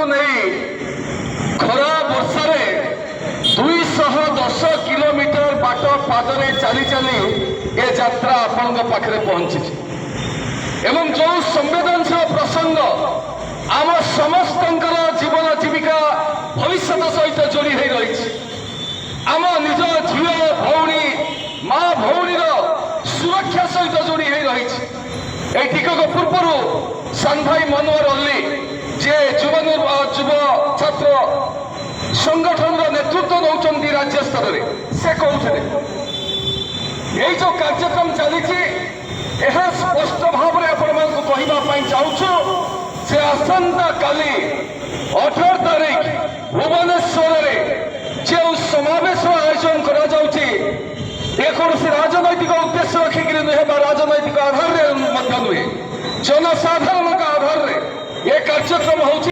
नहीं खरा वर्षारे 210 किलोमीटर बाट पादरे चली चली ए यात्रा आपण पाखे पहुंची एवं जो संवेदनशील प्रसंग आम समस्त जीवन जीविका भविष्य सहित जोड़ी हो रही आम निज झील भौणी माँ भौणीर सुरक्षा सहित जोड़ी हो रही टिकक पूर्व सान भाई मनोहर अल्ली जे युव छात्र संगठन नेतृत्व नौकरी राज्य स्तर में से कहते ये जो कार्यक्रम चली स्पष्ट भाव में कहवाई चाहूँ से आसंता काली 18 तारीख भुवनेश्वर में जो समावेश आयोजन करा राजनैतिक उद्देश्य रखिक नुहे राजनैतिक आधार में नुहे जनसाधारण आधार में यह कार्यक्रम हो